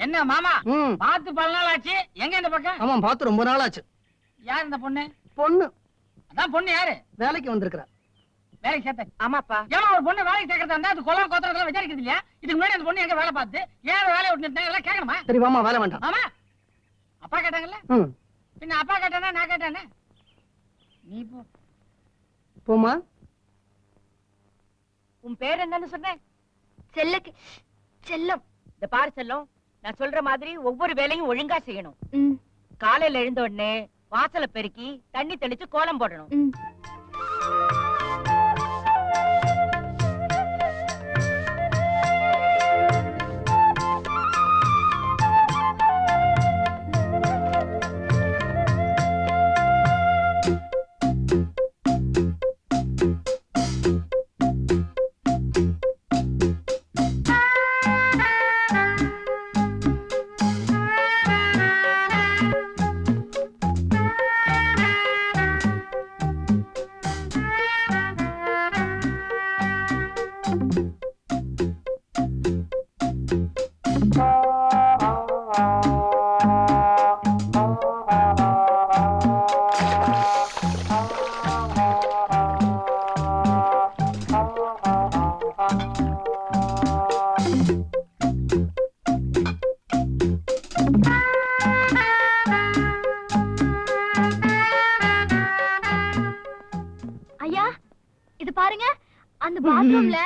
என்ன மாமா பார்த்து பல நாள் ஆச்சு. எங்க இந்த பக்கம்? ஆமா பார்த்து ரொம்ப நாள் ஆச்சு. யார் இந்த பொண்ணு? பொண்ணு அதான் பொண்ணு யாரு? வேலைக்கு வந்திருக்கிறா. வேலைக்கு சேர்த்த? ஆமாப்பா. ஏமா ஒரு பொண்ணு வேலைக்கு சேர்க்கறதா இருந்தா அது கொலை கோத்திரத்துல விசாரிக்கிறது இல்லையா? இதுக்கு முன்னாடி அந்த பொண்ணு எங்க வேலை பார்த்து ஏன் வேலையை விட்டு நிறுத்தினா எல்லாம் கேட்கணுமா? சரி வாமா வேலை வேண்டாம். ஆமா அப்பா கேட்டாங்கல்ல. பின்ன அப்பா கேட்டானே நான் கேட்டானே. நீ போ போமா. உன் பேர் என்னன்னு சொன்னேன்? செல்லம். இந்த பாரு செல்லம், நான் சொல்ற மாதிரி ஒவ்வொரு வேலையும் ஒழுங்கா செய்யணும். காலையில எழுந்த உடனே வாசலை பெருக்கி தண்ணி தெளிச்சு கோலம் போடணும். அந்த பாத்ரூம்ல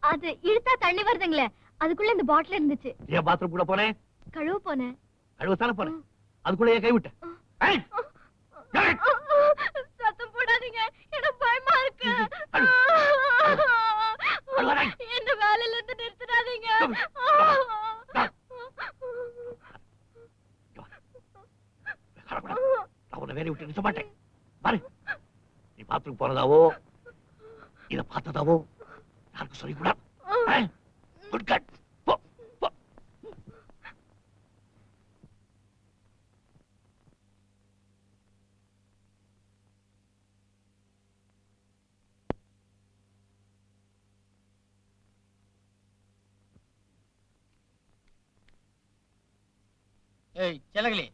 அது இழுத்தா தண்ணி வருதுங்களே, அதுக்குள்ள இந்த பாட்டில் இருந்துச்சு. ஏன் பாத்ரூம் கூட போனேன்? கழுவ போனேன். கழுவத்தானே போனேன், அதுக்குள்ள ஏன் கை விட்ட? சத்தம் போடாதீங்க, எனக்கு பயமா இருக்கு. என்ன வேலையில இருந்து நிறுத்திடாதீங்க. நான் உன்னை வேலையை விட்டு நிறுத்த மாட்டேன். பாரு, நீ பாத்ரூம் போனதாவோ இத பார்த்ததாவோ யாருக்கும் சொல்லிக்கூடாது. Good cut. ஏய் செலகலி,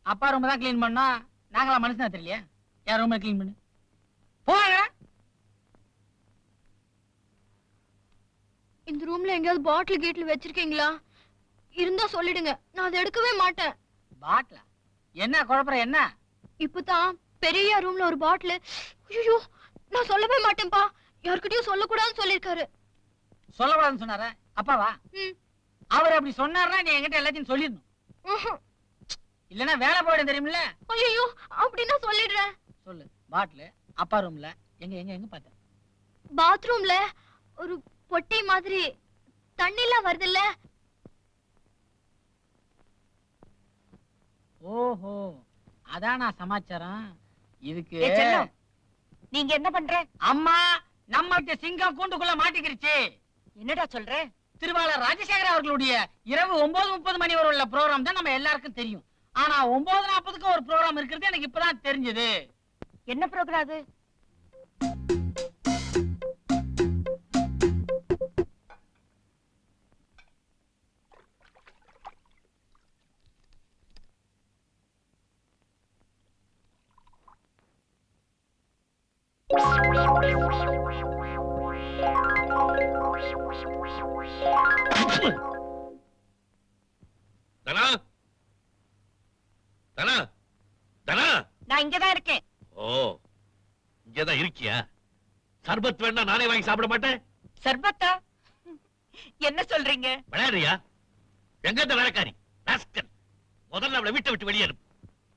அப்பா ரூம் தான் கிளீன் பண்ணா, நாங்களா மனுஷனா தெரியலையா? யார் ரூம் கிளீன் பண்ணு போங்க. இந்த ரூம்ல எங்கயாவது பாட்டில் கேட்ல வச்சிருக்கீங்களா? இருந்தா சொல்லிடுங்க, நான் அதை எடுக்கவே மாட்டேன். பாட்டில என்ன குழப்பற? என்ன இப்பதான் பெரிய ரூம்ல ஒரு பாட்டில். ஐயோ, நான் சொல்லவே மாட்டேன்பா. யார்கிட்டயும் சொல்லக்கூடாதுன்னு சொல்லிருக்காரு. சொல்லக்கூடாதுன்னு சொன்னாரா? அப்பாவா? அவர் அப்படி சொன்னார்னா நீ என்கிட்ட எல்லாத்தையும் சொல்லிடணும். இல்லன்னா வேலை போயிடும் தெரியுமில்ல. ஐயோ, அப்படின்னா சொல்லிடுறேன். சொல்லு. பாட்டில் அப்பா ரூம்ல எங்க எங்க எங்க பார்த்த? பாத்ரூம்ல ஒரு பொட்டி மாதிரி தண்ணிலாம் வருதுல்ல. ஓஹோ, அதானா சமாச்சாரம். இதுக்கு நீங்க என்ன பண்ற? அம்மா, நம்ம சிங்கம் கூண்டுக்குள்ள மாட்டிக்கிருச்சு. என்னடா சொல்ற? திருவாளர் ராஜசேகர் அவர்களுடைய இரவு 9:30 மணி வரை உள்ள ப்ரோகிராம் தான் நம்ம எல்லாருக்கும் தெரியும். ஆனா 9:40க்கு ஒரு ப்ரோகிராம் இருக்கிறது எனக்கு இப்பதான் தெரிஞ்சது. என்ன ப்ரோகிராம் அது? தனா, தனா, தனா, நான் இங்கதான் இருக்கேன். ஓ, இங்கதான் இருக்கியா? சர்பத் வேணா நானே வாங்கி சாப்பிட மாட்டேன். சர்பத்தா? என்ன சொல்றீங்க? விளையாடுறியா? எங்க இந்த வேலைக்காரி ராஸ்கல், முதல்ல அவளை வீட்டை விட்டு வெளியேறு.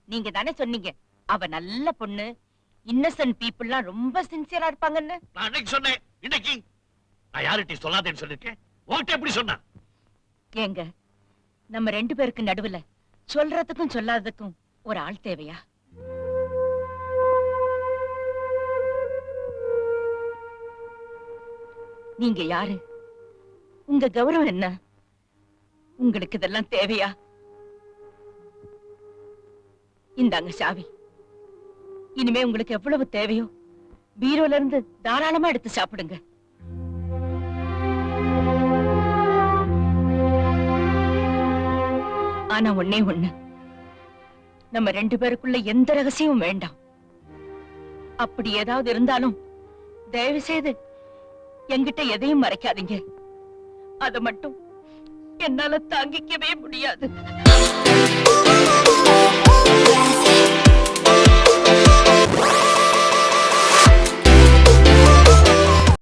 நீங்க தானே சொன்னீங்க அவ நல்ல பொண்ணு, இன்னசென்ட் பீப்புள்லாம் ரொம்ப சின்சியரா இருப்பாங்கன்னு. நான் அன்னைக்கு சொன்னேன், இன்னைக்கு நான் யார்கிட்டயும் சொல்லாதேன்னு சொல்லிருக்கேன். உன்கிட்ட எப்படி சொன்னா? ஏங்க, நம்ம 2 பேருக்கு நடுவுல சொல்றதுக்கும் சொல்லாததுக்கும் ஒரு ஆள் தேவையா? நீங்க யாரு? உங்க கௌரவம் என்ன? உங்களுக்கு இதெல்லாம் தேவையா? இந்தாங்க சாவி. இனிமே உங்களுக்கு எவ்வளவு தேவையோ பீரோல இருந்து தாராளமா எடுத்து சாப்பிடுங்க. ஆனா ஒண்ணே ஒண்ணு, நம்ம 2 பேருக்குள்ள எந்த ரகசியமும் வேண்டாம். அப்படி ஏதாவது இருந்தாலும் தயவு செய்து என்கிட்ட எதையும் மறைக்காதீங்க. அத மட்டும் என்னால தாங்கிக்கவே முடியாது.